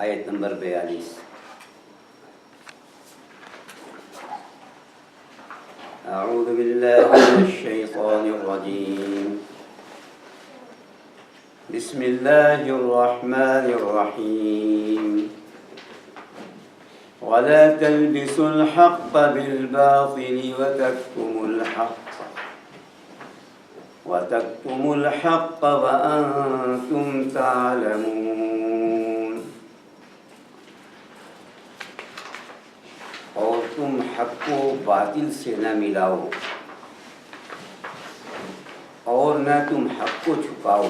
آیت نمبر 42۔ اعوذ باللہ من الشیطان الرجیم، بسم اللہ الرحمن الرحیم، ولا تلبسوا الحق بالباطل وتكتموا الحق وأنتم تعلمون۔ اور تم حق کو باطل سے نہ ملاؤ اور نہ تم حق کو چھپاؤ،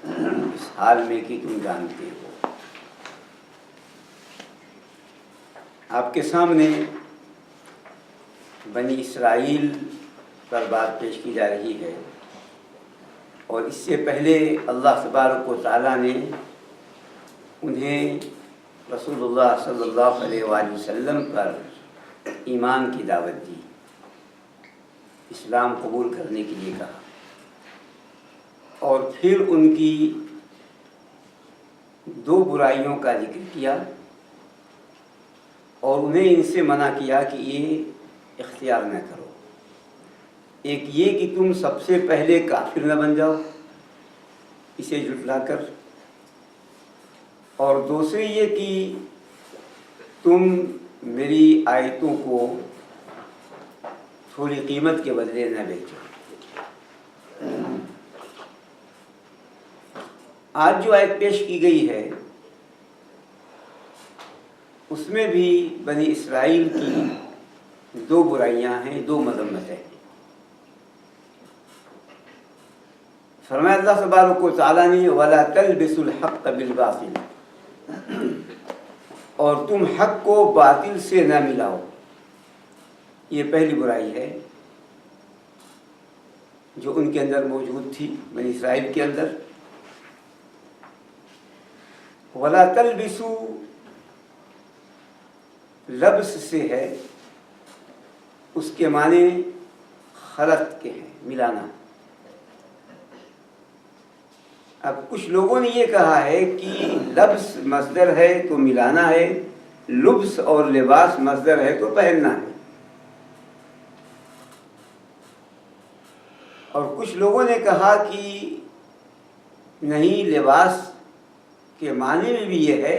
اس حال میں کہ تم جانتے ہو۔ آپ کے سامنے بنی اسرائیل پر بات پیش کی جا رہی ہے، اور اس سے پہلے اللہ تبارک و تعالیٰ نے انہیں رسول اللہ صلی اللہ علیہ وآلہ وسلم پر ایمان کی دعوت دی، اسلام قبول کرنے کے لیے کہا، اور پھر ان کی دو برائیوں کا ذکر کیا اور انہیں ان سے منع کیا کہ یہ اختیار نہ کرو۔ ایک یہ کہ تم سب سے پہلے کافر نہ بن جاؤ اسے جھٹلا کر، اور دوسری یہ کہ تم میری آیتوں کو تھوڑی قیمت کے بدلے نہ بیچو۔ آج جو آیت پیش کی گئی ہے اس میں بھی بنی اسرائیل کی دو برائیاں ہیں، دو مذمتیں۔ فرمایا اللہ تبارک و تعالیٰ نے وَلَا تَلْبِسُوا الْحَقَّ بِالْبَاطِلِ، اور تم حق کو باطل سے نہ ملاؤ، یہ پہلی برائی ہے جو ان کے اندر موجود تھی، بنی اسرائیل کے اندر۔ وَلَا تَلْبِسُوا لبس سے ہے، اس کے معنی خلط کے ہیں، ملانا۔ اب کچھ لوگوں نے یہ کہا ہے کہ لبس مصدر ہے تو ملانا ہے، لبس اور لباس مصدر ہے تو پہننا ہے، اور کچھ لوگوں نے کہا کہ نہیں، لباس کے معنی میں بھی یہ ہے،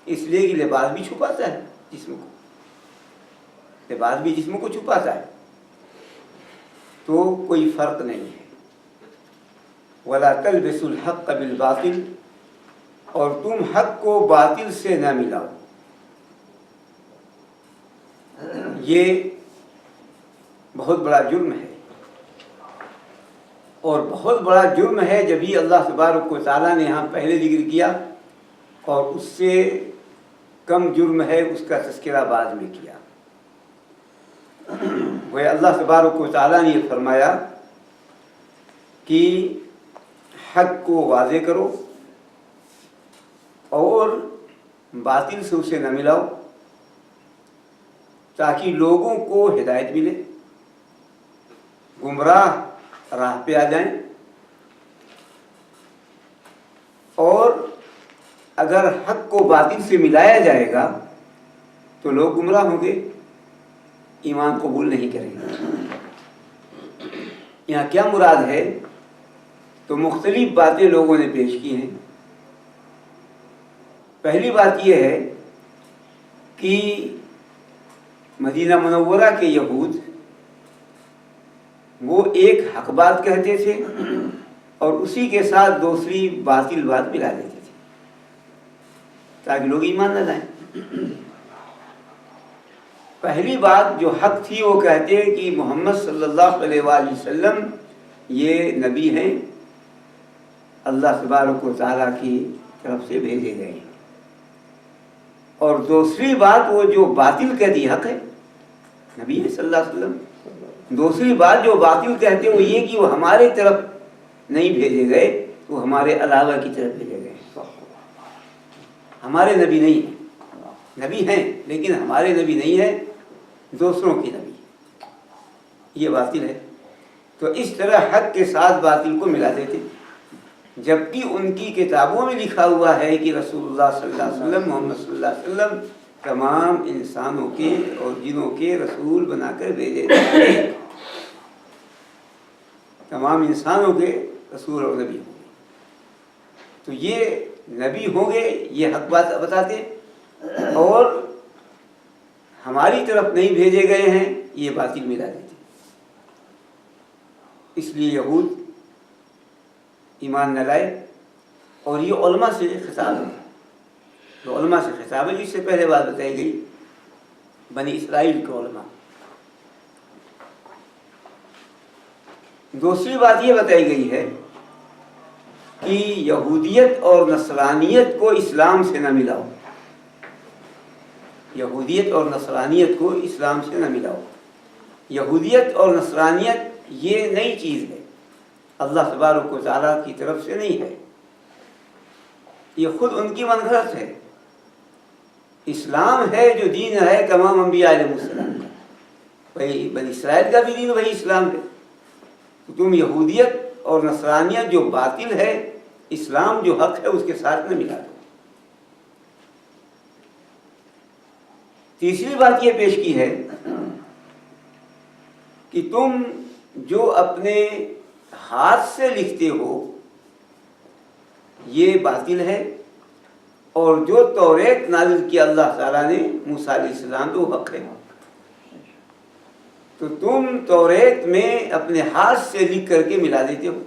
اس لیے کہ لباس بھی چھپاتا ہے جسم کو، لباس بھی جسم کو چھپاتا ہے، تو کوئی فرق نہیں ہے۔ وَلَا تَلْبِسُوا الْحَقَّ بِالْبَاطِلِ، اور تم حق کو باطل سے نہ ملاؤ۔ یہ بہت بڑا جرم ہے، اور بہت بڑا جرم ہے جبھی اللہ تبارک و تعالیٰ نے یہاں پہلے ذکر کیا، اور اس سے کم جرم ہے اس کا تذکرہ بعد میں کیا۔ وہ اللہ تبارک و تعالیٰ نے یہ فرمایا کہ حق کو واضح کرو اور باطل سے اسے نہ ملاؤ، تاکہ لوگوں کو ہدایت ملے، گمراہ راہ پہ آ جائیں، اور اگر حق کو باطل سے ملایا جائے گا تو لوگ گمراہ ہوں گے، ایمان قبول نہیں کریں گے۔ یہاں کیا مراد ہے؟ تو مختلف باتیں لوگوں نے پیش کی ہیں۔ پہلی بات یہ ہے کہ مدینہ منورہ کے یہود وہ ایک حق بات کہتے تھے اور اسی کے ساتھ دوسری باطل بات ملا دیتے تھے تاکہ لوگ ایمان نہ لائیں۔ پہلی بات جو حق تھی وہ کہتے ہیں کہ محمد صلی اللہ علیہ وآلہ وسلم یہ نبی ہیں، اللہ تبارک و تعالیٰ کی طرف سے بھیجے گئے ہیں۔ اور دوسری بات وہ جو باطل کہتی حق ہے، نبی ہے صلی اللہ علیہ وسلم، دوسری بات جو باطل کہتے ہیں وہ یہ کہ وہ ہمارے طرف نہیں بھیجے گئے، وہ ہمارے علاوہ کی طرف بھیجے گئے، ہمارے نبی نہیں ہیں، نبی ہیں لیکن ہمارے نبی نہیں ہیں، دوسروں کی نبی، یہ باطل ہے۔ تو اس طرح حق کے ساتھ باطل کو ملا دیتے۔ جبکہ ان کی کتابوں میں لکھا ہوا ہے کہ رسول اللہ صلی اللہ علیہ وسلم، محمد صلی اللہ علیہ وسلم تمام انسانوں کے اور جنوں کے رسول بنا کر بھیجے جائیں گے، تمام انسانوں کے رسول اور نبی ہوں گے۔ تو یہ نبی ہوں گے، یہ حق بات بتاتے، اور ہماری طرف نہیں بھیجے گئے ہیں یہ باطل ملا دیتے۔ اس لیے یہود ایمان نہ لائے، اور یہ علماء سے خطاب ہے، تو علماء سے خطاب ہے، جس سے پہلے بات بتائی گئی بنی اسرائیل کے علماء۔ دوسری بات یہ بتائی گئی ہے کہ یہودیت اور نصرانیت کو اسلام سے نہ ملاؤ، یہودیت اور نصرانیت کو اسلام سے نہ ملاؤ۔ یہودیت اور نصرانیت یہ نئی چیز ہے، اللہ تبارک و تعالیٰ کی طرف سے نہیں ہے، یہ خود ان کی منفرد ہے۔ اسلام ہے جو دین ہے تمام انبیاء علیہ السلام کا، وہی بنی اسرائیل کا بھی دین وہی اسلام ہے۔ تو تم یہودیت اور نصرانیت جو باطل ہے، اسلام جو حق ہے، اس کے ساتھ نہ ملا دو۔ تیسری بات یہ پیش کی ہے کہ تم جو اپنے ہاتھ سے لکھتے ہو یہ باطل ہے، اور جو توریت نازل کیا اللہ تعالیٰ نے موسیٰ علیہ السلام تو حق ہے۔ تو تم توریت میں اپنے ہاتھ سے لکھ کر کے ملا دیتے ہو،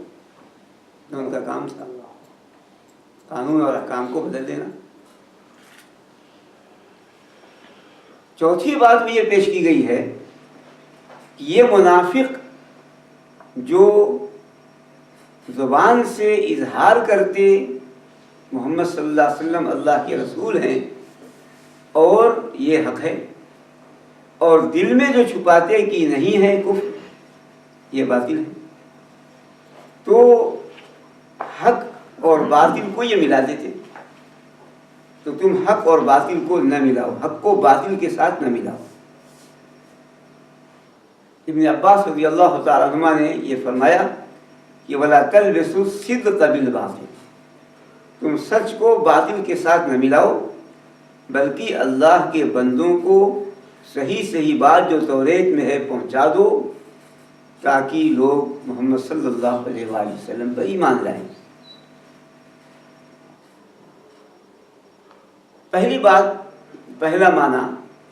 تو ان کا کام تھا قانون اور احکام کو بدل دینا۔ چوتھی بات بھی یہ پیش کی گئی ہے کہ یہ منافق جو زبان سے اظہار کرتے محمد صلی اللہ علیہ وسلم اللہ کے رسول ہیں اور یہ حق ہے، اور دل میں جو چھپاتے کہ نہیں ہے کفر، یہ باطل ہے، تو حق اور باطل کو یہ ملا دیتے۔ تو تم حق اور باطل کو نہ ملاؤ، حق کو باطل کے ساتھ نہ ملاؤ۔ ابن عباس رضی اللہ تعالیٰ عنہ نے یہ فرمایا کہ وَلَا تَلْبِسُوا الصِّدْقَ بِالْبَاطِلِ، تم سچ کو باطل کے ساتھ نہ ملاؤ، بلکہ اللہ کے بندوں کو صحیح صحیح بات جو توریت میں ہے پہنچا دو، تاکہ لوگ محمد صلی اللہ علیہ وآلہ وسلم پر ایمان لائیں۔ پہلی بات، پہلا معنی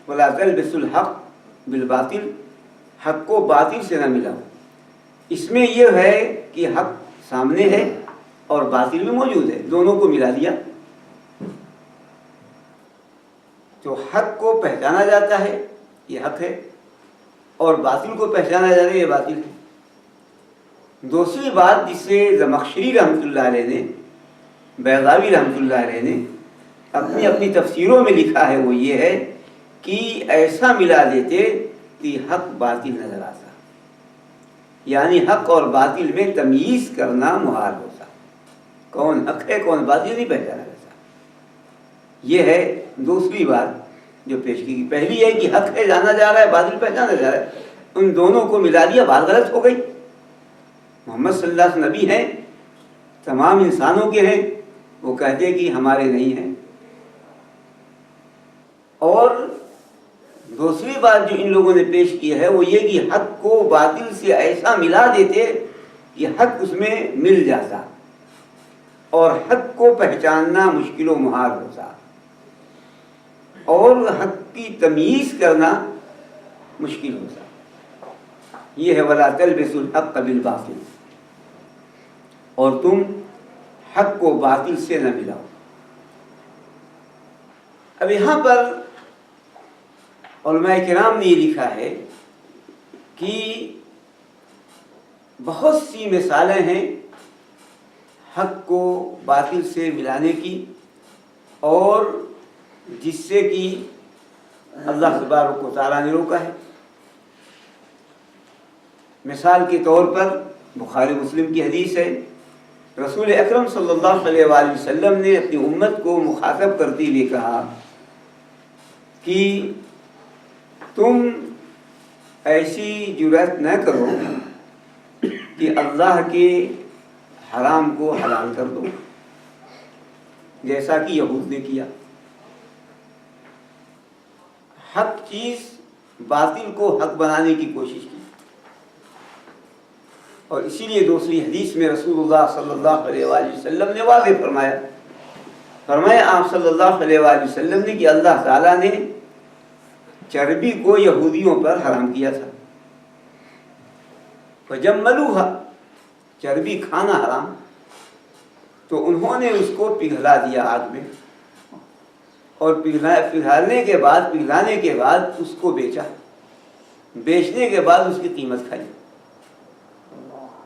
وَلَا تَلْبِسُوا الْحَقَّ بِالْبَاطِلِ، حق کو باطل سے نہ ملاؤ۔ اس میں یہ ہے کہ حق سامنے ہے اور باطل بھی موجود ہے، دونوں کو ملا دیا تو حق کو پہچانا جاتا ہے، یہ حق ہے، اور باطل کو پہچانا جاتا ہے، یہ باطل ہے۔ دوسری بات جس سے زمخشری رحمۃ اللہ علیہ نے، بیضاوی رحمۃ اللہ علیہ نے اپنی اپنی تفسیروں میں لکھا ہے، وہ یہ ہے کہ ایسا ملا دیتے کہ حق باطل نظر آتا، یعنی حق اور باطل میں تمییز کرنا محال ہوتا، کون حق ہے کون باطل نہیں پہچانا جاتا۔ یہ ہے دوسری بات جو پیش کی گئی۔ پہلی ہے کہ حق ہے جانا جا رہا ہے، باطل پہچانا جا رہا ہے، ان دونوں کو ملا دیا، بات غلط ہو گئی۔ محمد صلی اللہ علیہ وسلم نبی ہیں، تمام انسانوں کے ہیں، وہ کہتے کہ ہمارے نہیں ہیں۔ اور دوسری بات جو ان لوگوں نے پیش کی ہے وہ یہ کہ حق کو باطل سے ایسا ملا دیتے کہ حق اس میں مل جاتا اور حق کو پہچاننا مشکل و محال ہوتا، اور حق کی تمییز کرنا مشکل ہوتا۔ یہ ہے وَلَا تَلْبِسُوا الْحَقَّ بِالْبَاطِلِ، اور تم حق کو باطل سے نہ ملاؤ۔ اب یہاں پر علماء کرام نے یہ لکھا ہے کہ بہت سی مثالیں ہیں حق کو باطل سے ملانے کی، اور جس سے کہ اللہ تبارک و تعالیٰ نے روکا ہے۔ مثال کے طور پر بخاری مسلم کی حدیث ہے، رسول اکرم صلی اللہ علیہ وآلہ وسلم نے اپنی امت کو مخاطب کرتے ہوئے کہا کہ تم ایسی جرأت نہ کرو کہ اللہ کے حرام کو حلال کر دو، جیسا کہ یہود نے کیا۔ حق چیز باطل کو حق بنانے کی کوشش کی، اور اسی لیے دوسری حدیث میں رسول اللہ صلی اللہ علیہ وآلہ وسلم نے واضح فرمایا آپ صلی اللہ علیہ وآلہ وسلم نے کہ اللہ تعالیٰ نے چربی کو یہودیوں پر حرام کیا تھا، فَجَمَّلُوهَا، چربی کھانا حرام، تو انہوں نے اس کو پگھلا دیا آگ میں، اور پگھلانے کے بعد اس کو بیچا، بیچنے کے بعد اس کی قیمت کھائی۔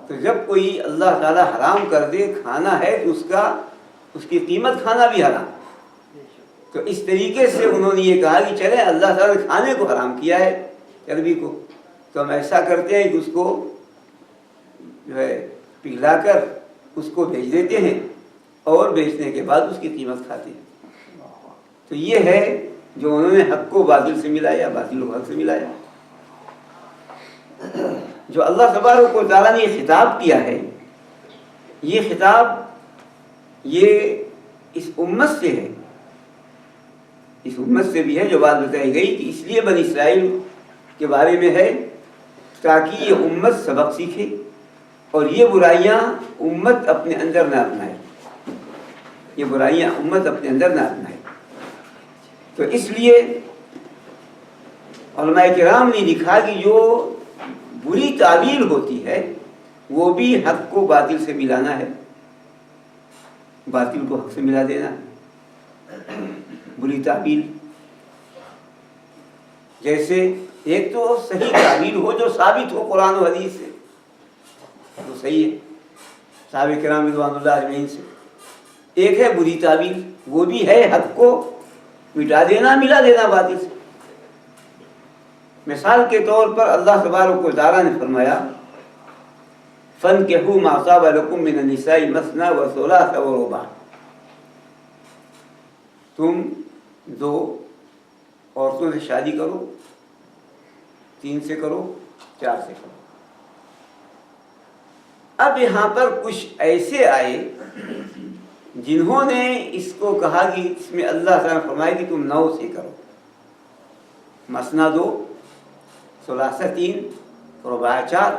تو جب کوئی اللہ تعالیٰ حرام کر دے کھانا ہے تو اس کی قیمت کھانا بھی حرام۔ تو اس طریقے سے انہوں نے یہ کہا کہ چلیں اللہ تعالیٰ نے کھانے کو حرام کیا ہے چربی کو، تو ہم ایسا کرتے ہیں کہ اس کو جو ہے پگھلا کر اس کو بیچ دیتے ہیں، اور بیچنے کے بعد اس کی قیمت کھاتے ہیں۔ تو یہ ہے جو انہوں نے حق کو باطل سے ملایا، باطل کو حق سے ملایا۔ جو اللہ تبارک و تعالیٰ نے یہ خطاب کیا ہے، یہ خطاب یہ اس امت سے ہے، اس امت سے بھی ہے جو بات بتائی گئی کہ اس لیے بنی اسرائیل کے بارے میں ہے تاکہ یہ امت سبق سیکھے اور یہ برائیاں امت اپنے اندر نہ اپنائے، یہ برائیاں امت اپنے اندر نہ اپنائے۔ تو اس لیے علماء کرام نے لکھا کہ جو بری تعبیر ہوتی ہے وہ بھی حق کو باطل سے ملانا ہے، باطل کو حق سے ملا دینا۔ بری تعبیر جیسے ایک تو صحیح تعبیر ہو جو ثابت ہو قرآن و حدیث سے، تو صحیح ہے صحابہ کرام رضوان اللہ اجمعین سے۔ ایک ہے بری تعبیر، وہ بھی ہے حق کو مٹا دینا، ملا دینا باطل سے۔ مثال کے طور پر اللہ تبارک و تعالیٰ نے فرمایا فَانكِحُوا مَا طَابَ لَكُم مِّنَ النِّسَاءِ مَثْنَىٰ وَثُلَاثَ وَرُبَاعَ، تم دو عورتوں سے شادی کرو، 3 سے کرو، 4 سے کرو۔ اب یہاں پر کچھ ایسے آئے جنہوں نے اس کو کہا کہ اس میں اللہ تعالیٰ نے فرمایا کہ تم 9 سے کرو، مثنیٰ 2، ثلاثہ 3، رباع 4،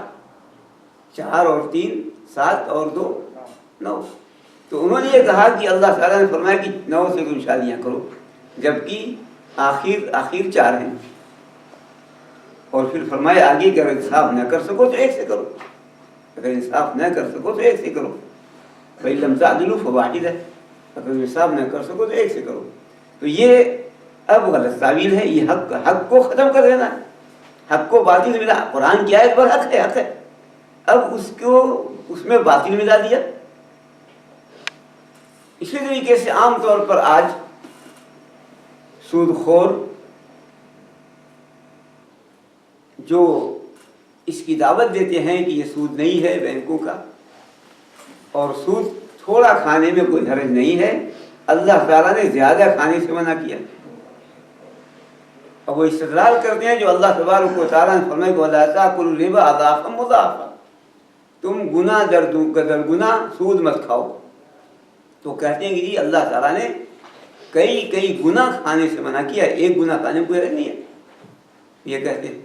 4 اور 3 7 اور 2 9۔ تو انہوں نے یہ کہا کہ اللہ تعالیٰ نے فرمایا کہ 9 سے تم شادیاں کرو، جبکہ آخر 4 ہیں، اور پھر فرمایا آگے کہ اگر انصاف نہ کر سکو تو 1 سے کرو، اگر انصاف نہ کر سکو تو 1 سے کرو، بھائی لم تعدلوا فواحدہ، اگر انصاف نہ کر سکو تو 1 سے کرو۔ تو یہ اب غلط تعبیر ہے، یہ حق کو ختم کر دینا ہے، حق کو باطل ملا۔ قرآن کی آیت پر حق ہے، اب اس میں باطل ملا دیا۔ اسی طریقے سے عام طور پر آج سود خور جو اس کی دعوت دیتے ہیں کہ یہ سود نہیں ہے بینکوں کا، اور سود تھوڑا کھانے میں کوئی حرج نہیں ہے، اللہ تعالیٰ نے زیادہ کھانے سے منع کیا۔ اب وہ استدلال کرتے ہیں جو اللہ تبارک و تعالیٰ نے فرمایا کہ وَلَا تَأْكُلُوا الرِّبَا أَضْعَافًا مُضَاعَفًا، تم گناہ در گناہ سود مت کھاؤ۔ تو کہتے ہیں کہ جی اللہ تعالیٰ نے کئی گناہ کھانے سے منع کیا، ایک گناہ کھانے کو حرج نہیں ہے، یہ کہتے ہیں۔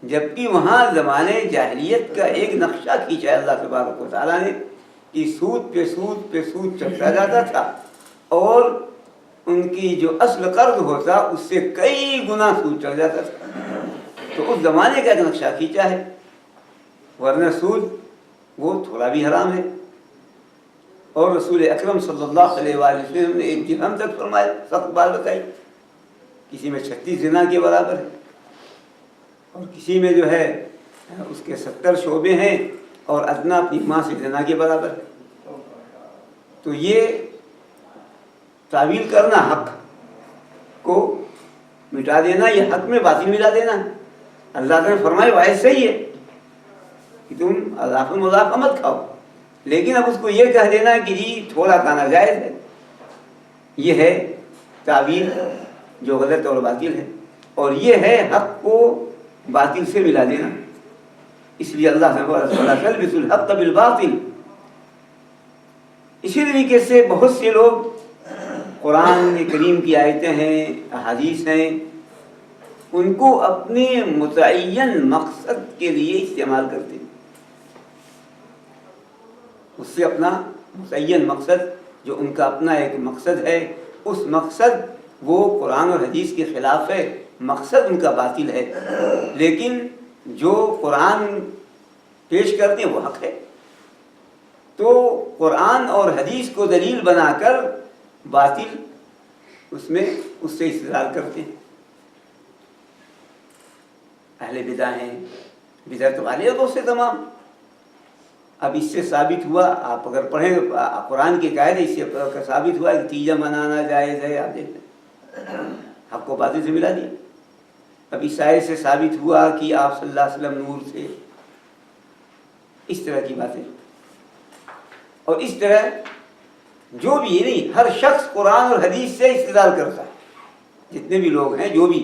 جبکہ وہاں زمانے جاہلیت کا ایک نقشہ کھینچا ہے اللہ تبارک و تعالیٰ نے کہ سود پہ سود چڑھتا جاتا تھا، اور ان کی جو اصل قرض ہوتا اس سے کئی گنا سود چڑھ جاتا تھا۔ تو اس زمانے کا ایک نقشہ کھینچا ہے، ورنہ سود وہ تھوڑا بھی حرام ہے۔ اور رسول اکرم صلی اللہ علیہ وآلہ وسلم نے 1 درہم تک فرمایا، سخت بات بتائی، کسی میں 36 زنا کے برابر ہے، اور کسی میں جو ہے اس کے 70 شعبے ہیں، اور ادنا اپنی ماں سے زنا کے برابر ہے۔ تو یہ تعویل کرنا، حق کو مٹا دینا، یہ حق میں باطل ملا دینا ہے۔ اللہ تعالیٰ نے فرمایا وہ صحیح ہے کہ تم اضافہ مضافہ مت کھاؤ، لیکن اب اس کو یہ کہہ دینا کہ جی تھوڑا کھانا جائز ہے، یہ ہے تعویل جو غلط اور باطل ہے، اور یہ ہے حق کو باطل سے ملا دینا۔ اس لیے اللہ نے فرمایا وَلَا تَلْبِسُوا الْحَقَّ بِالْبَاطِلِ، اسی طریقے سے بہت سے لوگ قرآن کریم کی آیتیں ہیں، احادیث ہیں، ان کو اپنے متعین مقصد کے لیے استعمال کرتے ہیں. اس سے اپنا متعین مقصد، جو ان کا اپنا ایک مقصد ہے، اس مقصد وہ قرآن اور حدیث کے خلاف ہے، مقصد ان کا باطل ہے. لیکن جو قرآن پیش کرتے ہیں وہ حق ہے. تو قرآن اور حدیث کو دلیل بنا کر باطل اس سے استدلال کرتے ہیں. اہل بدع ہیں، بدعت والے تو سے تمام. اب اس سے ثابت ہوا، آپ اگر پڑھیں قرآن کی قاعدہ، اس سے ثابت ہوا کہ تیجا منانا جائز ہے. آپ دیکھ لیں، حق کو باطل سے ملا دیا. اب اس آیت سے ثابت ہوا کہ آپ صلی اللہ علیہ وسلم نور سے، اس طرح کی باتیں. اور اس طرح جو بھی نہیں، ہر شخص قرآن اور حدیث سے استدلال کرتا ہے. جتنے بھی لوگ ہیں، جو بھی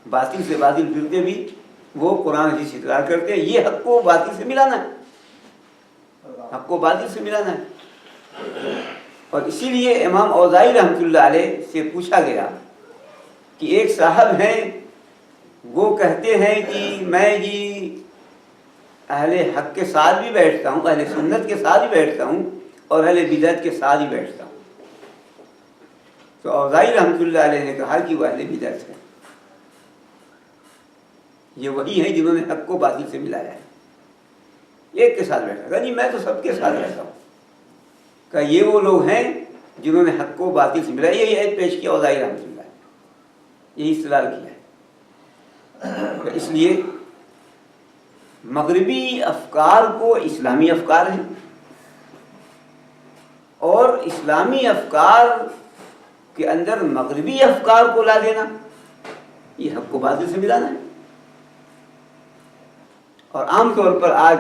باطل سے باطل پھرتے بھی، وہ قرآن حدیث سے استدلال کرتے ہیں. یہ حق کو باطل سے ملانا ہے، حق کو باطل سے ملانا ہے. اور اسی لیے امام اوزاعی رحمۃ اللہ علیہ سے پوچھا گیا کہ ایک صاحب ہیں، وہ کہتے ہیں کہ میں جی اہل حق کے ساتھ بھی بیٹھتا ہوں، اہل سنت کے ساتھ بھی بیٹھتا ہوں، اور اہل بدعت کے ساتھ بھی بیٹھتا ہوں. تو اوزاعی رحمۃ اللہ علیہ نے کہا کہ وہ اہل بدعت ہے. یہ وہی ہیں جنہوں نے حق کو باطل سے ملایا ہے. ایک کے ساتھ بیٹھا، نہیں میں تو سب کے ساتھ رہتا ہوں. کہ یہ وہ لوگ ہیں جنہوں نے حق کو باطل سے ملایا. یہی عید پیش کیا اوزاعی رحمۃ اللہ، یہی استدلال کیا ہے. اس لیے مغربی افکار کو اسلامی افکار ہیں، اور اسلامی افکار کے اندر مغربی افکار کو لا دینا، یہ حق کو باطل سے ملانا ہے. اور عام طور پر آج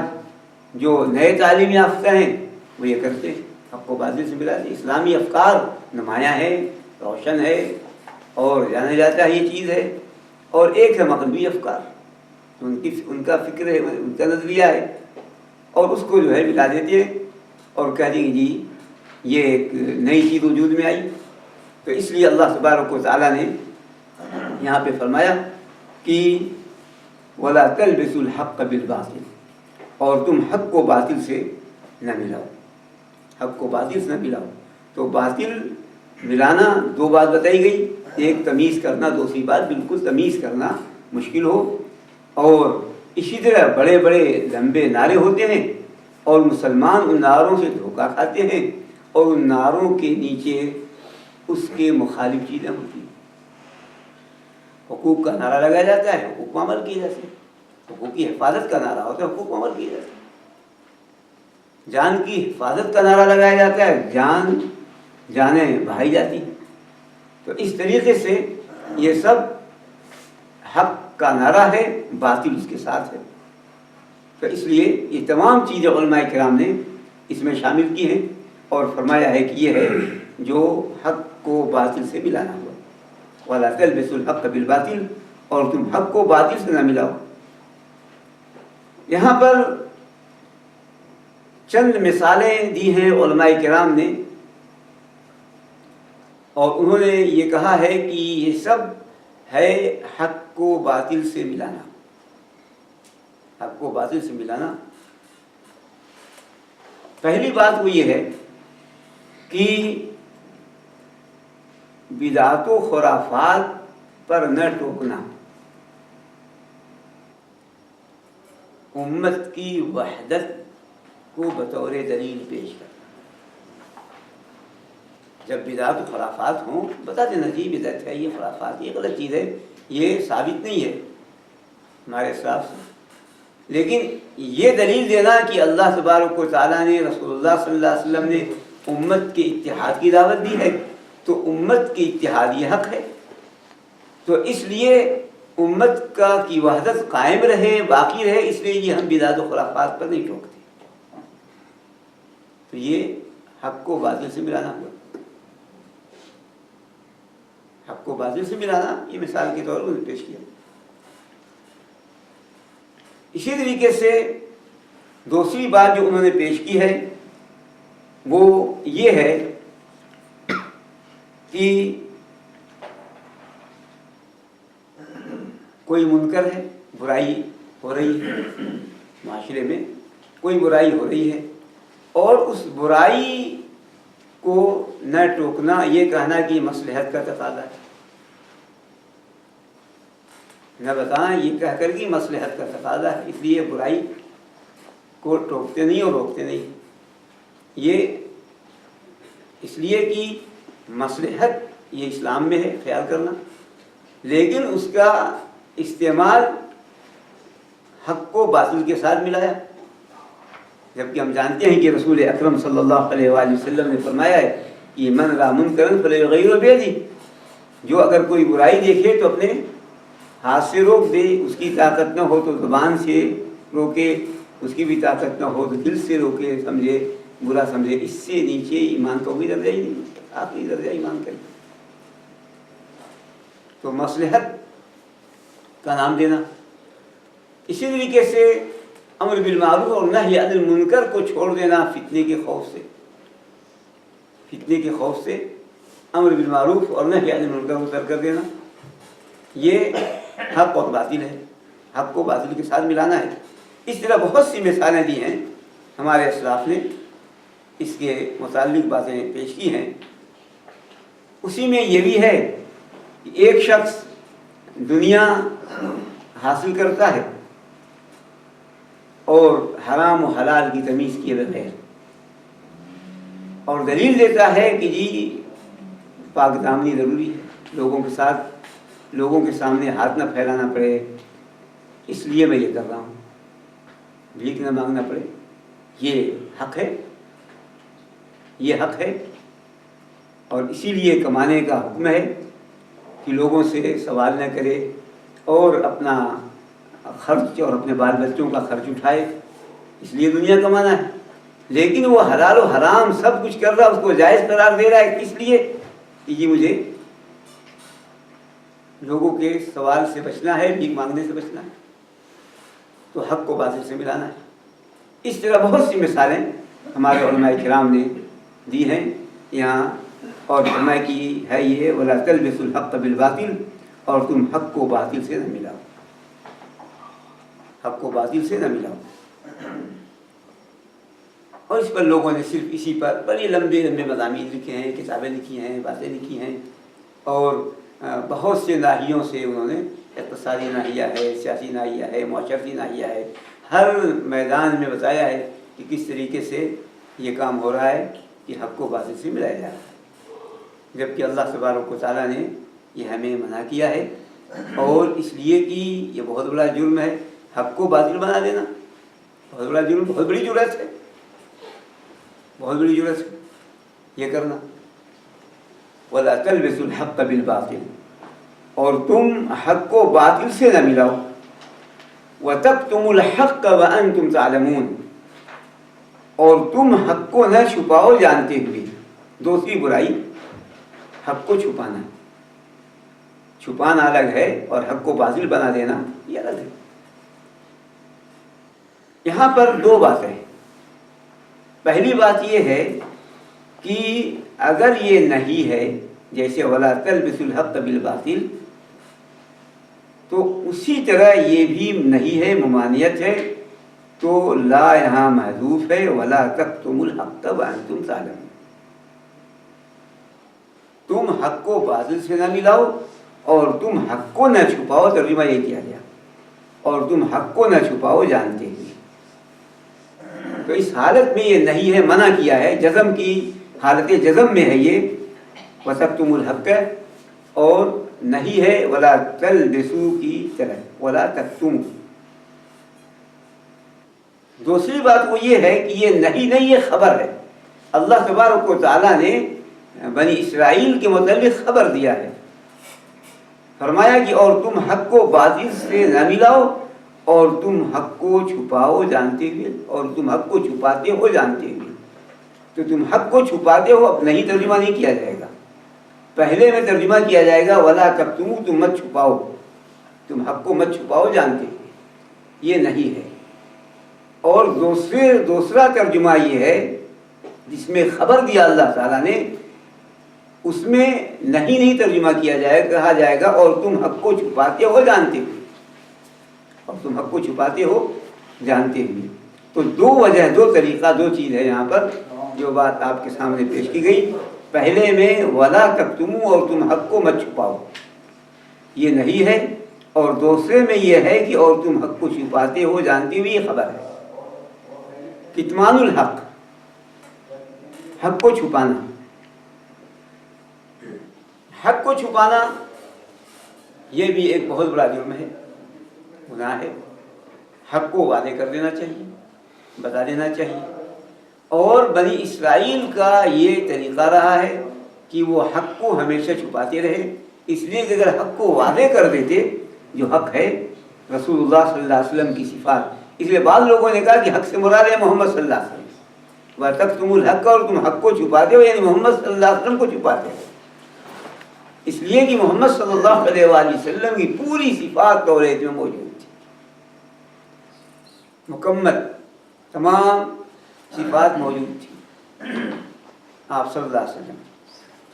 جو نئے تعلیم یافتہ ہیں وہ یہ کرتے ہیں، حق کو باطل سے ملا دیں. اسلامی افکار نمایاں ہے، روشن ہے، اور جانا جاتا ہے یہ چیز ہے. اور ایک ہے مغربی افکار، ان کا فکر ہے، ان کا نظریہ ہے، اور اس کو جو ہے ملا دیتے ہیں اور کہہ دیں جی یہ ایک نئی چیز وجود میں آئی. تو اس لیے اللہ تبارک و تعالیٰ نے یہاں پہ فرمایا کہ وَلَا تَلْبِسُوا الْحَقَّ بِالْبَاطِلِ، اور تم حق کو باطل سے نہ ملاؤ، حق کو باطل سے نہ ملاؤ. تو باطل ملانا دو بات بتائی گئی، ایک تمیز کرنا، دوسری بات بالکل تمیز کرنا مشکل ہو. اور اسی طرح بڑے بڑے لمبے نعرے ہوتے ہیں، اور مسلمان ان نعروں سے دھوکہ کھاتے ہیں، اور ان نعروں کے نیچے اس کے مخالف چیزیں ہوتی ہیں. حقوق کا نعرہ لگایا جاتا ہے، حقوق پر عمل کیے جاتے ہیں. حقوق کی حفاظت کا نعرہ ہوتا ہے، حقوق پر عمل کیے جاتے ہیں. جان کی حفاظت کا نعرہ لگایا جاتا ہے، جانیں بہائی جاتی ہیں. تو اس طریقے سے یہ سب حق کا نعرہ ہے، باطل اس کے ساتھ ہے. تو اس لیے یہ تمام چیزیں علماء کرام نے اس میں شامل کی ہیں، اور فرمایا ہے کہ یہ ہے جو حق کو باطل سے ملانا ہوا. وَلَا تَلْبِسُوا الْحَقَّ بِالْبَاطِلِ، اور تم حق کو باطل سے نہ ملاؤ. یہاں پر چند مثالیں دی ہیں علماء کرام نے، اور انہوں نے یہ کہا ہے کہ یہ سب ہے حق کو باطل سے ملانا. حق کو باطل سے ملانا. پہلی بات وہ یہ ہے کہ بدعات و خرافات پر نہ ٹوکنا، امت کی وحدت کو بطور دلیل پیش کرنا. جب بدعات و خرافات ہوں بتا دینا جی بدعت ہے، یہ خرافات، یہ غلط چیز ہے، یہ ثابت نہیں ہے ہمارے حساب سے. لیکن یہ دلیل دینا کہ اللہ تبارک و تعالیٰ نے، رسول اللہ صلی اللہ علیہ وسلم نے امت کے اتحاد کی دعوت دی ہے، تو امت کی اتحاد یہ حق ہے. تو اس لیے امت کی وحدت قائم رہے، باقی رہے، اس لیے یہ ہم بدعات و خرافات پر نہیں ٹوکتے. تو یہ حق کو باطل سے ملانا ہوا. حق کو باطل سے ملانا یہ مثال کے طور پر پیش کیا. اسی طریقے سے دوسری بات جو انہوں نے پیش کی ہے وہ یہ ہے کہ کوئی منکر ہے، برائی ہو رہی ہے معاشرے میں، کوئی برائی ہو رہی ہے، اور اس برائی کو نہ ٹوکنا، یہ کہنا کہ مصلحت کا تقاضا ہے، نہ بتائیں یہ کہہ کر کہ مصلحت کا تقاضا ہے، اس لیے برائی کو ٹوکتے نہیں اور روکتے نہیں، یہ اس لیے کہ مصلحت یہ اسلام میں ہے خیال کرنا، لیکن اس کا استعمال حق کو باطل کے ساتھ ملایا، جبکہ ہم جانتے ہیں کہ رسول اکرم صلی اللہ علیہ وآلہ وسلم نے فرمایا ہے کہ من رأى منکرا فلیغیرہ بیدہ، جو اگر کوئی برائی دیکھے تو اپنے ہاتھ سے روک دے، اس کی طاقت نہ ہو تو زبان سے روکے، اس کی بھی طاقت نہ ہو تو دل سے روکے، سمجھے برا سمجھے، اس سے نیچے ایمان کا کوئی درجہ ہی نہیں، آخری درجہ ایمان کا ہی۔ تو مصلحت کا نام دینا، اسی طریقے سے امر بالمعروف اور نہی عن المنکر کو چھوڑ دینا فتنے کے خوف سے، فتنے کے خوف سے امر بالمعروف اور نہی عن المنکر کو ترک کر دینا، یہ حق اور باطل ہے، حق کو باطل کے ساتھ ملانا ہے۔ اس طرح بہت سی مثالیں دی ہیں ہمارے اسلاف نے، اس کے متعلق باتیں پیش کی ہیں۔ اسی میں یہ بھی ہے کہ ایک شخص دنیا حاصل کرتا ہے اور حرام و حلال کی تمیز کیے بغیر، اور دلیل دیتا ہے کہ جی پاک دامنی ضروری ہے، لوگوں کے سامنے ہاتھ نہ پھیلانا پڑے، اس لیے میں یہ کر رہا ہوں، بھیک نہ مانگنا پڑے، یہ حق ہے، یہ حق ہے، اور اسی لیے کمانے کا حکم ہے کہ لوگوں سے سوال نہ کرے اور اپنا خرچ اور اپنے بال بچوں کا خرچ اٹھائے، اس لیے دنیا کمانا ہے۔ لیکن وہ حلال و حرام سب کچھ کر رہا ہے، اس کو جائز قرار دے رہا ہے، کس لیے کہ یہ مجھے لوگوں کے سوال سے بچنا ہے، بھیک مانگنے سے بچنا ہے، تو حق کو باطل سے ملانا ہے۔ اس طرح بہت سی مثالیں ہمارے علماء کرام نے دی ہیں یہاں، اور فرمایا کی ہے یہ وَلَا تَلْبِسُوا الْحَقَّ بِالْبَاطِلِ، اور تم حق کو باطل سے نہ ملاؤ، حق کو باطل سے نہ ملاؤ۔ اور اس پر لوگوں نے صرف اسی پر بڑی لمبے لمبے مضامین لکھے ہیں، کتابیں لکھی ہیں، باتیں لکھی ہیں، اور بہت سے ناحیوں سے انہوں نے، اقتصادی ناحیہ ہے، سیاسی ناحیہ ہے، معاشرتی ناحیہ ہے، ہر میدان میں بتایا ہے کہ کس طریقے سے یہ کام ہو رہا ہے کہ حق کو باطل سے ملایا جا رہا ہے، جبکہ اللہ تبارک و تعالیٰ نے یہ ہمیں منع کیا ہے، اور اس لیے کہ یہ بہت بڑا جرم ہے، حق کو باطل بنا دینا بہت بڑا جرم، بہت بڑی جرات ہے، بہت بڑی جرات ہے یہ کرنا۔ وَلَا تَلْبِسُوا الْحَقَّ بِالْبَاطِلِ، اور تم حق کو باطل سے نہ ملاؤ، وَتَكْتُمُوا الْحَقَّ وَأَنْتُمْ تَعْلَمُونَ، اور تم حق کو نہ چھپاؤ جانتے ہوئے۔ دوسری برائی حق کو چھپانا، چھپانا الگ ہے اور حق کو باطل بنا دینا یہ الگ ہے۔ یہاں پر دو باتیں ہیں۔ پہلی بات یہ ہے کہ اگر یہ نہیں ہے، جیسے وَلَا تَلْبِسُوا الْحَقَّ بِالْبَاطِلِ، تو اسی طرح یہ بھی نہیں ہے، ممانعت ہے، تو لا یہاں محذوف ہے، وَلَا تَكْتُمُوا الْحَقَّ وَأَنْتُمْ تَعْلَمُونَ، تم حق کو باطل سے نہ ملاؤ اور تم حق کو نہ چھپاؤ، ترجمہ یہ کیا گیا، اور تم حق کو نہ چھپاؤ جانتے ہوئے۔ تو اس حالت میں یہ نہیں ہے، منع کیا ہے، جزم کی حالت جزم میں ہے یہ وَتَكْتُمُوا الْحَقَّ، اور نہیں ہے وَلَا تَلْبِسُوا کی طرح وَلَا تَكْتُمُوا۔ دوسری بات وہ یہ ہے کہ یہ نہیں یہ خبر ہے، اللہ تبارک و تعالیٰ نے بنی اسرائیل کے متعلق خبر دیا ہے، فرمایا کہ اور تم حق کو باطل سے نہ ملاؤ اور تم حق کو چھپاؤ جانتے ہوئے، اور تم حق کو چھپاتے ہو جانتے ہوئے۔ تو تم حق کو چھپاتے ہو، اب نہیں ترجمہ نہیں کیا جائے گا، پہلے میں ترجمہ کیا جائے گا وَلَا تَكْتُمُوا، تم مت چھپاؤ، تم حق کو مت چھپاؤ جانتے ہوئے، یہ نہیں ہے۔ اور دوسرا ترجمہ یہ ہے جس میں خبر دیا اللہ تعالیٰ نے، اس میں نہیں ترجمہ کیا جائے، کہا جائے گا اور تم حق کو چھپاتے ہو جانتے ہو، اور تم حق کو چھپاتے ہو جانتے ہوئے۔ تو دو وجہ، دو طریقہ، دو چیز ہے یہاں پر جو بات آپ کے سامنے پیش کی گئی۔ پہلے میں ولا تکتموا، اور تم حق کو مت چھپاؤ، یہ نہیں ہے، اور دوسرے میں یہ ہے کہ اور تم حق کو چھپاتے ہو جانتے ہوئے، یہ خبر ہے۔ کتمان الحق، حق کو چھپانا، حق کو چھپانا یہ بھی ایک بہت بڑا جرم ہے، گناہ ہے۔ حق کو واضح کر دینا چاہیے، بتا دینا چاہیے، اور بنی اسرائیل کا یہ طریقہ رہا ہے کہ وہ حق کو ہمیشہ چھپاتے رہے، اس لیے کہ اگر حق کو واضح کر دیتے، جو حق ہے رسول اللہ صلی اللہ علیہ وسلم کی صفات، اس لیے بعض لوگوں نے کہا کہ حق سے مراد ہے محمد صلی اللہ علیہ وسلم، وَتَكْتُمُوا الْحَقَّ، اور تم حق کو چھپاتے ہو، یعنی محمد صلی اللہ علیہ وسلم کو چھپاتے ہو، اس لیے کہ محمد صلی اللہ علیہ وآلہ وسلم کی پوری صفات توریت میں موجود تھی، مکمل تمام صفات موجود تھی آپ صلی اللہ علیہ وسلم۔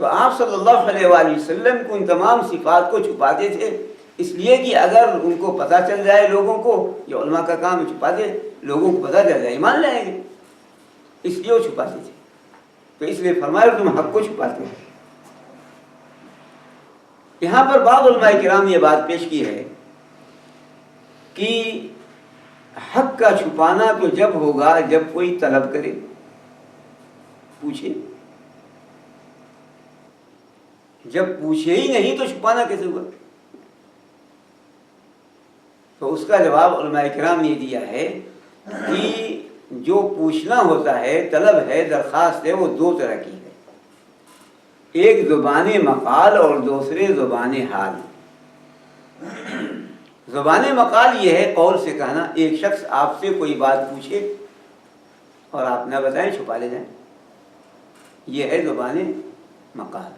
تو آپ صلی اللہ علیہ وآلہ وسلم کو ان تمام صفات کو چھپاتے تھے، اس لیے کہ اگر ان کو پتہ چل جائے لوگوں کو، یہ علماء کا کام ہے چھپا دے، لوگوں کو پتہ چل جائے ایمان لائیں گے، اس لیے وہ چھپاتے تھے۔ تو اس لیے فرمایا تم حق کو چھپاتے ہو۔ یہاں پر بعض علماء کرام نے یہ بات پیش کی ہے کہ حق کا چھپانا تو جب ہوگا جب کوئی طلب کرے، پوچھے، جب پوچھے ہی نہیں تو چھپانا کیسے ہوا؟ تو اس کا جواب علماء کرام نے دیا ہے کہ جو پوچھنا ہوتا ہے، طلب ہے، درخواست ہے، وہ دو طرح کی ہے، ایک زبان مقال اور دوسرے زبان حال۔ زبان مقال یہ ہے قول سے کہنا، ایک شخص آپ سے کوئی بات پوچھے اور آپ نہ بتائیں، چھپا لے جائیں، یہ ہے زبان مقال۔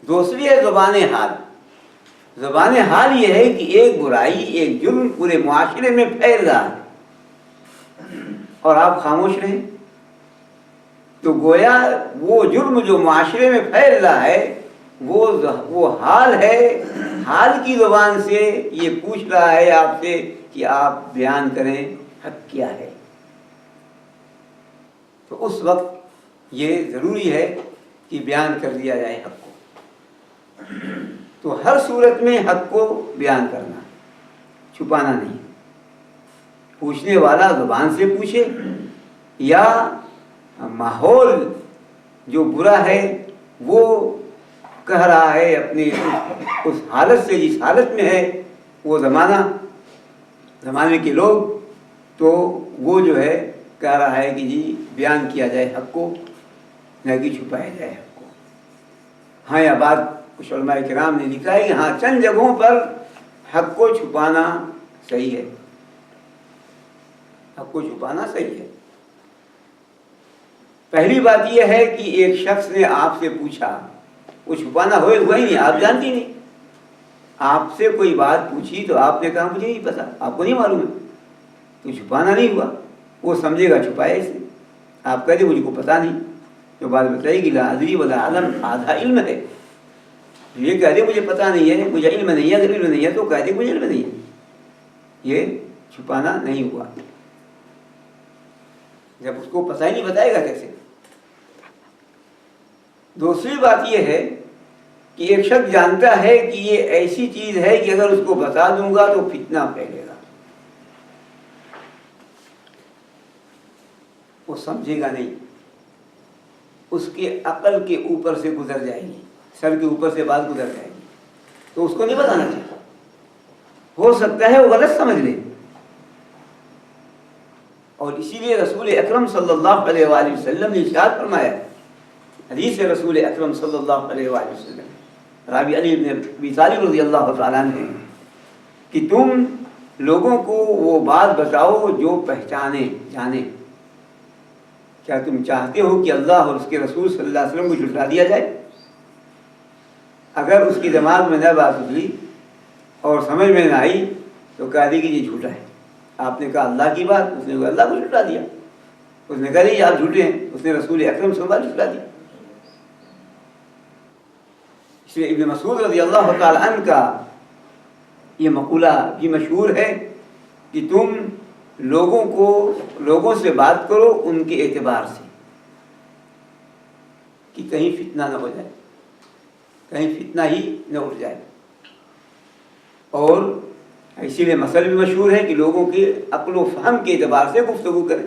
دوسری ہے زبان حال۔ زبان حال یہ ہے کہ ایک برائی، ایک جرم پورے معاشرے میں پھیل رہا ہے اور آپ خاموش رہیں، تو گویا وہ جرم جو معاشرے میں پھیل رہا ہے وہ حال ہے، حال کی زبان سے یہ پوچھ رہا ہے آپ سے کہ آپ بیان کریں حق کیا ہے۔ تو اس وقت یہ ضروری ہے کہ بیان کر دیا جائے حق کو۔ تو ہر صورت میں حق کو بیان کرنا، چھپانا نہیں۔ پوچھنے والا زبان سے پوچھے یا ماحول جو برا ہے وہ کہہ رہا ہے اپنی اس حالت سے، جس حالت میں ہے وہ زمانے کے لوگ، تو وہ جو ہے کہہ رہا ہے کہ جی بیان کیا جائے حق کو، نہ کہ چھپایا جائے حق کو۔ ہاں یہ بات کچھ علماء کرام نے لکھا ہے کہ ہاں چند جگہوں پر حق کو چھپانا صحیح ہے، حق کو چھپانا صحیح ہے۔ پہلی بات یہ ہے کہ ایک شخص نے آپ سے پوچھا، وہ چھپانا ہوا ہی نہیں، آپ جانتی نہیں، آپ سے کوئی بات پوچھی تو آپ نے کہا مجھے نہیں پتا، آپ کو نہیں معلوم ہے، تو چھپانا نہیں ہوا، وہ سمجھے گا چھپایا اس نے۔ آپ کہتے مجھ کو پتا نہیں، جو بات بتائے گی لا ادری ولا علم، آدھا علم ہے، یہ کہہ دے مجھے پتا نہیں ہے، مجھے علم نہیں ہے، اگر علم نہیں ہے تو کہہ دے مجھے علم نہیں ہے، یہ چھپانا نہیں ہوا۔ جب اس کو پتہ ہی نہیں بتائے گا کیسے؟ دوسری بات یہ ہے کہ ایک شخص جانتا ہے کہ یہ ایسی چیز ہے کہ اگر اس کو بتا دوں گا تو فتنہ پھیلے گا، وہ سمجھے گا نہیں، اس کے عقل کے اوپر سے گزر جائے گی، سر کے اوپر سے بات گزر جائے گی، تو اس کو نہیں بتانا چاہیے، ہو سکتا ہے وہ غلط سمجھ لے۔ اور اسی لیے رسول اکرم صلی اللہ علیہ وآلہ وسلم نے ارشاد فرمایا، حدیث رسول اکرم صلی اللہ علیہ وآلہ وسلم، راوی علی بن ابی طالب رضی اللہ تعالیٰ عنہ، کہ تم لوگوں کو وہ بات بتاؤ جو پہچانے جانے۔ کیا تم چاہتے ہو کہ اللہ اور اس کے رسول صلی اللہ علیہ وسلم کو جھٹلا دیا جائے؟ اگر اس کی دماغ میں نہ بات اتری اور سمجھ میں نہ آئی تو کہہ دی کہ یہ جھوٹا ہے۔ آپ نے کہا اللہ کی بات، اس نے کہا اللہ کو جھٹلا دیا، اس نے کہا نہیں آپ جھوٹے ہیں، اس نے رسول اکرم صلی اللہ علیہ وسلم دی۔ اس لیے ابن مسعود رضی اللہ تعالی عنہ کا یہ مقولہ بھی مشہور ہے کہ تم لوگوں سے بات کرو ان کے اعتبار سے، کہ کہیں فتنہ نہ ہو جائے، کہیں فتنہ ہی نہ اٹھ جائے۔ اور اسی لیے مسئلہ بھی مشہور ہے کہ لوگوں کے عقل و فہم کے اعتبار سے گفتگو کریں۔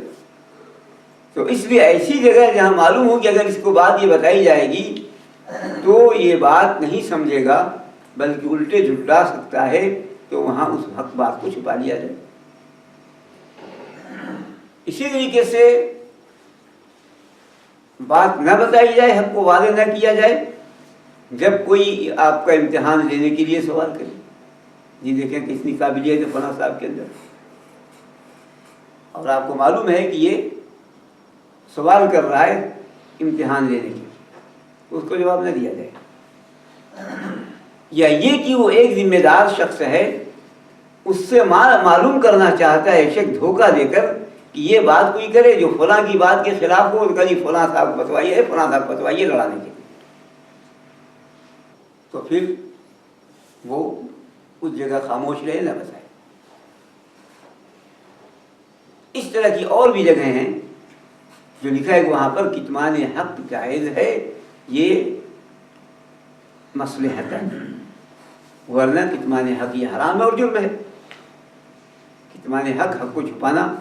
تو اس لیے ایسی جگہ جہاں معلوم ہو کہ اگر اس کو بات یہ بتائی جائے گی تو یہ بات نہیں سمجھے گا بلکہ الٹے جھٹلا سکتا ہے، تو وہاں اس حق بات کو چھپا لیا جائے۔ اسی طریقے سے بات نہ بتائی جائے، حق کو واضح نہ کیا جائے جب کوئی آپ کا امتحان لینے کے لیے سوال کرے، جی دیکھیں کتنی قابلیت ہے فلاں صاحب کے اندر، اور آپ کو معلوم ہے کہ یہ سوال کر رہا ہے امتحان لینے کے، اس کو جواب نہ دیا جائے۔ یا یہ کہ وہ ایک ذمہ دار شخص ہے، اس سے معلوم کرنا چاہتا ہے شخص دھوکہ دے کر کہ یہ بات کوئی کرے جو فلاں کی بات کے خلاف ہو، کہیں فلاں صاحب بتوائیے، فلاں صاحب بتوائیے لڑانے کے، تو پھر وہ اس جگہ خاموش رہے، نہ بتائے۔ اس طرح کی اور بھی جگہیں ہیں جو لکھا ہے کہ وہاں پر کتمان حق جائز ہے، یہ مصلحتاً، ورنہ کتمان حق یہ حرام ہے اور جرم ہے۔ کتمان حق کو چھپانا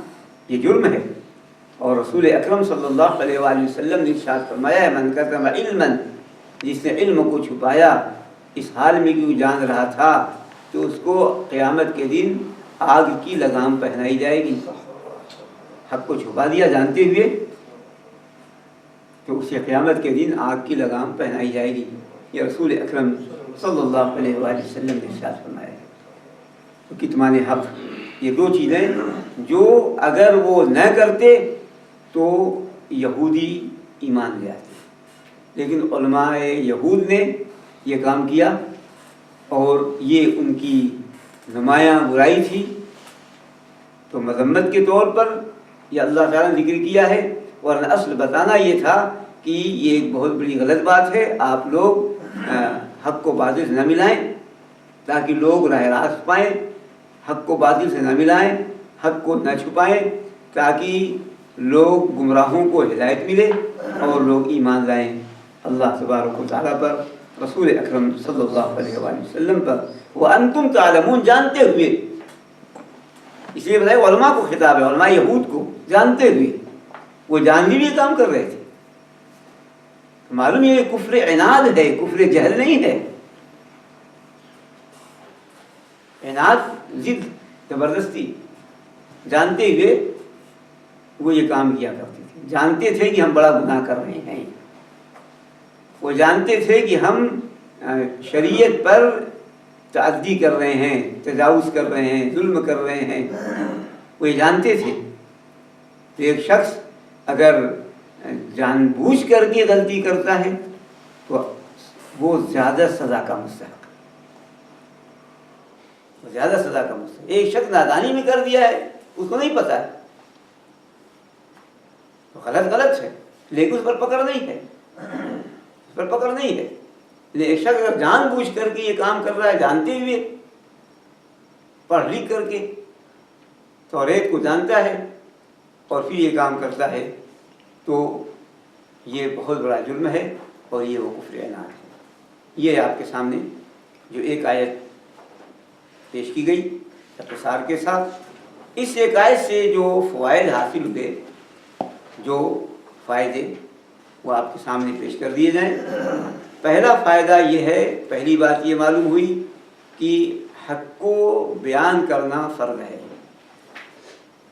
یہ جرم ہے، اور رسول اکرم صلی اللہ علیہ وآلہ وسلم نے ارشاد فرمایا ہے من کتم علما، جس نے علم کو چھپایا اس حال میں کہ وہ جان رہا تھا، تو اس کو قیامت کے دن آگ کی لگام پہنائی جائے گی۔ حق کو چھپا دیا جانتے ہوئے تو اسے قیامت کے دن آگ کی لگام پہنائی جائے گی، یہ رسول اکرم صلی اللہ علیہ وآلہ وسلم نے ارشاد فرمایا ہے۔ تو کتمان حق یہ دو چیزیں جو اگر وہ نہ کرتے تو یہودی ایمان لے آتے، لیکن علماء یہود نے یہ کام کیا اور یہ ان کی نمایاں برائی تھی، تو مذمت کے طور پر یہ اللہ تعالیٰ نے ذکر کیا ہے، ورنہ اصل بتانا یہ تھا کہ یہ ایک بہت بڑی غلط بات ہے، آپ لوگ حق کو باطل سے نہ ملائیں تاکہ لوگ راہ راست پائیں، حق کو باطل سے نہ ملائیں، حق کو نہ چھپائیں تاکہ لوگ گمراہوں کو ہدایت ملے اور لوگ ایمان لائیں اللہ تبارک و تعالیٰ پر، رسول اکرم صلی اللہ علیہ وآلہ وسلم پر، وَأَنْتُمْ تَعْلَمُونَ، جانتے ہوئے، اس لیے بتائے علماء کو خطاب ہے، علماء یہود کو، جانتے ہوئے، وہ جاننے بھی کام کر رہے تھے۔ معلوم یہ کفر عناد ہے، کفر جہل نہیں ہے، عناد، ضد، زبردستی، جانتے ہوئے وہ یہ کام کیا کرتے تھے، جانتے تھے کہ ہم بڑا گناہ کر رہے ہیں، وہ جانتے تھے کہ ہم شریعت پر تعدی کر رہے ہیں، تجاوز کر رہے ہیں، ظلم کر رہے ہیں، وہ یہ جانتے تھے۔ تو ایک شخص اگر جان بوجھ کر کے غلطی کرتا ہے تو وہ زیادہ سزا کا مستحق ہے، وہ زیادہ سزا کا مستحق۔ ایک شخص نادانی میں کر دیا ہے، اس کو نہیں پتا ہے، تو غلط ہے، لیکن اس پر پکڑ نہیں ہے، اس پر پکڑ نہیں ہے۔ لیکن ایک شخص اگر جان بوجھ کر کے یہ کام کر رہا ہے، جانتے ہوئے، پڑھ لکھ کر کے، توریت کو جانتا ہے اور پھر یہ کام کرتا ہے، تو یہ بہت بڑا جرم ہے اور یہ وہ کفر عناد ہے۔ یہ آپ کے سامنے جو ایک آیت پیش کی گئی اختصار کے ساتھ، اس ایک آیت سے جو فوائد حاصل ہوئے، جو فائدے، وہ آپ کے سامنے پیش کر دیے جائیں۔ پہلا فائدہ یہ ہے، پہلی بات یہ معلوم ہوئی کہ حق کو بیان کرنا فرض ہے،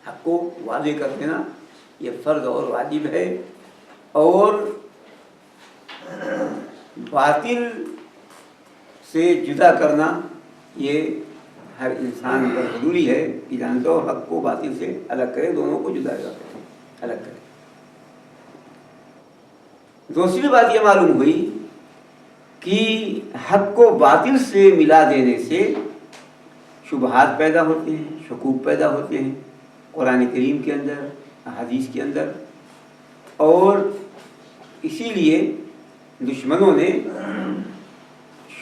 حق کو واضح کر دینا یہ فرض اور واجب ہے، اور باطل سے جدا کرنا یہ ہر انسان پر ضروری ہے کہ جانتا ہو حق کو باطل سے الگ کرے، دونوں کو جدا کرے، الگ کرے۔ دوسری بات یہ معلوم ہوئی کہ حق کو باطل سے ملا دینے سے شبہات پیدا ہوتے ہیں، شکوک پیدا ہوتے ہیں، قرآن کریم کے اندر، حدیث کے اندر اور اسی لیے دشمنوں نے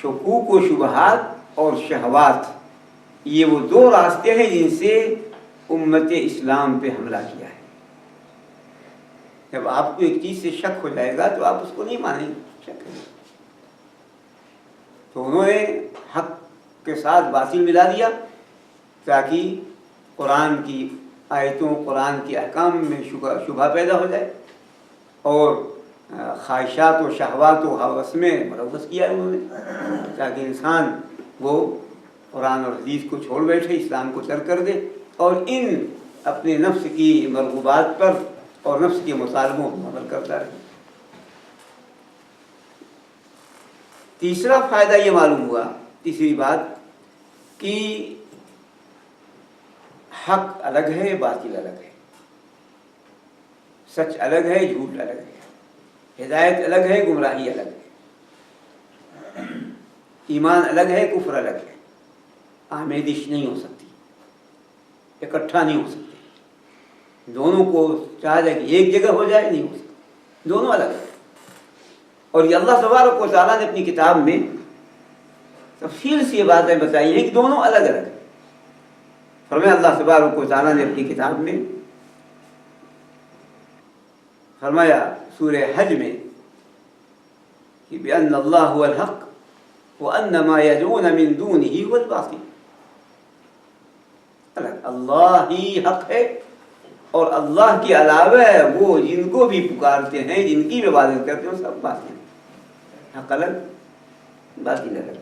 شکوک و شبہات اور شہوات، یہ وہ دو راستے ہیں جن سے امت اسلام پہ حملہ کیا ہے۔ جب آپ کو ایک چیز سے شک ہو جائے گا تو آپ اس کو نہیں مانیں گے، شک ہے۔ تو انہوں نے حق کے ساتھ باطل ملا دیا تاکہ قرآن کی آیتوں، قرآن کے احکام میں شبہ پیدا ہو جائے، اور خواہشات و شہوات و ہوس میں ملوث کیا ہے انہوں نے، تاکہ انسان وہ قرآن اور حدیث کو چھوڑ بیٹھے، اسلام کو ترک کر دے، اور ان اپنے نفس کی مرغوبات پر اور نفس کے مطالبوں پر عمل کرتا رہے۔ تیسرا فائدہ یہ معلوم ہوا، تیسری بات، کہ حق الگ ہے، باطل الگ ہے، سچ الگ ہے، جھوٹ الگ ہے، ہدایت الگ ہے، گمراہی الگ ہے، ایمان الگ ہے، کفر الگ ہے، آمیزش نہیں ہو سکتی، اکٹھا نہیں ہو سکتے، دونوں کو چاہے کہ ایک جگہ ہو جائے نہیں ہو سکتا، دونوں الگ ہیں۔ اور یہ اللہ تبارک و تعالیٰ نے اپنی کتاب میں تفصیل سے یہ باتیں بتائی ہیں کہ دونوں الگ الگ ہیں۔ فرمایا اللہ تبارک و تعالیٰ نے اپنی کتاب میں فرمایا سورہ حج میں کہ بِأَنَّ اللَّهُ هُوَ الْحَقُّ وَأَنَّ مَا يَدْعُونَ مِن دُونِهِ هُوَ الْبَاطِلُ، اللہ ہی حق ہے، اور اللہ کے علاوہ وہ جن کو بھی پکارتے ہیں، جن کی بھی عبادت کرتے ہیں، سب باطل ہیں، حق الگ، باطل الگ۔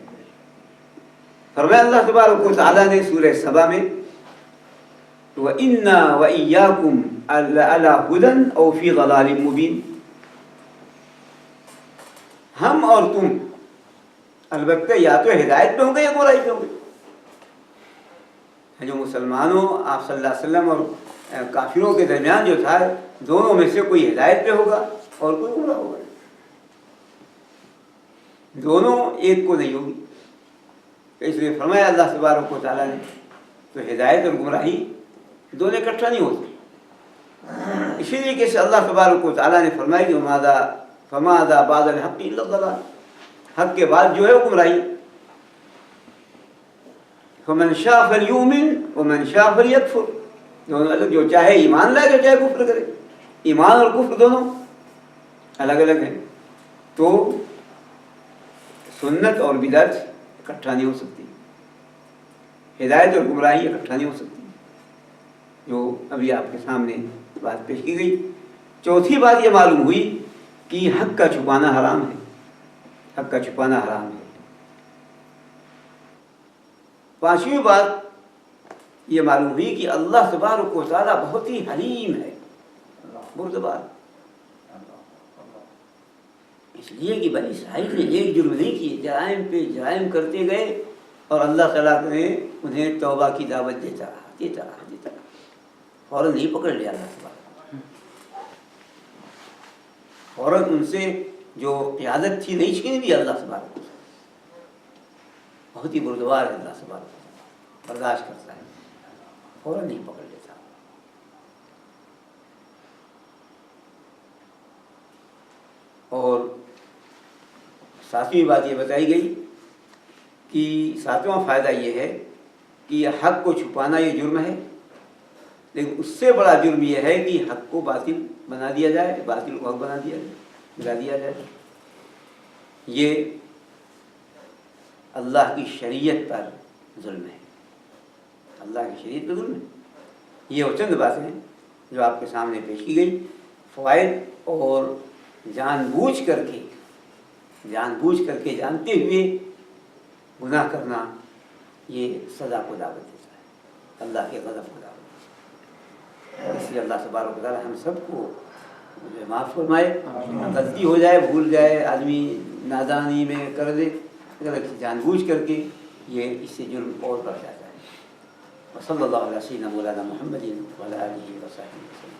فرمایا اللہ تبارک و تعالیٰ نے سورہ سبا میں وَإِنَّا وَإِيَّاكُمْ عَلَىٰ هُدًى أَوْ فِي ضَلَالٍ مُّبِينٍ، ہم اور تم البتہ یا تو ہدایت پہ ہوں گے یا گمراہی پہ ہوں گے۔ جو مسلمانوں آپ صلی اللہ علیہ وسلم اور کافروں کے درمیان جو تھا، دونوں میں سے کوئی ہدایت پہ ہوگا اور کوئی گمراہ ہوگا، دونوں ایک کو نہیں ہوگی۔ اس لیے فرمایا اللہ تبارک و تعالیٰ نے تو ہدایت اور گمراہی دونوں اکٹھا نہیں ہوتے۔ اسی طریقے سے اللہ تبارک و تعالیٰ نے فرمایا کہ فَمَاذَا بَعْدَ الْحَقِّ إِلَّا الضَّلَالُ، حق کے بعد جو ہے وہ گمراہی۔ فَمَنْ شَاءَ فَلْيُؤْمِنْ وَمَنْ شَاءَ فَلْيَكْفُرْ، دونوں الگ، جو چاہے ایمان لائے، جو چاہے کفر کرے، ایمان اور کفر دونوں الگ الگ ہیں۔ تو سنت اور بدعت اکٹھا نہیں ہو سکتی، ہدایت اور گمراہی اکٹھا نہیں ہو سکتی، جو ابھی آپ کے سامنے بات پیش کی گئی۔ چوتھی بات یہ معلوم ہوئی کہ حق کا چھپانا حرام ہے، حق کا چھپانا حرام ہے۔ پانچویں بات یہ معلوم ہوئی کہ اللہ تبارک و تعالیٰ بہت ہی حلیم ہے، بردبار، اس لیے کہ بنی اسرائیل نے ایک جرم نہیں کیے، جرائم پہ جرائم کرتے گئے، اور اللہ تعالیٰ نے انہیں توبہ کی دعوت دیتا رہا، فوراً نہیں پکڑ لیا اللہ تبارک، فوراً ان سے جو قیادت تھی نہیں چھین لیا اللہ تبارک، بہت ہی بردبار ہے اللہ تبارک، برداشت کرتا ہے، فوراً نہیں پکڑ لیتا۔ اور ساتویں بات یہ بتائی گئی کہ ساتواں فائدہ یہ ہے کہ حق کو چھپانا یہ جرم ہے، لیکن اس سے بڑا جرم یہ ہے کہ حق کو باطل بنا دیا جائے، باطل کو حق بنا دیا جائے۔ یہ اللہ کی شریعت پر ظلم ہے، اللہ کی شریعت پر ظلم ہے۔ یہ وہ چند باتیں ہیں جو آپ کے سامنے پیش کی گئی، فوائد، اور جان بوجھ کر کے جانتے ہوئے گناہ کرنا یہ سزا کو دعوت دیتا ہے، اللہ کے غضب کو دعوت دیتا ہے۔ اس لیے اللہ تبارک و تعالیٰ ہم سب کو معاف فرمائے، غلطی ہو جائے، بھول جائے، آدمی نادانی میں کر دے، اگر جان بوجھ کر کے یہ اس سے جرم اور بڑھ جاتا ہے۔ وصلی اللہ علیہ سیدنا مولانا محمد وعلی آلہ وصحبہ وسلم۔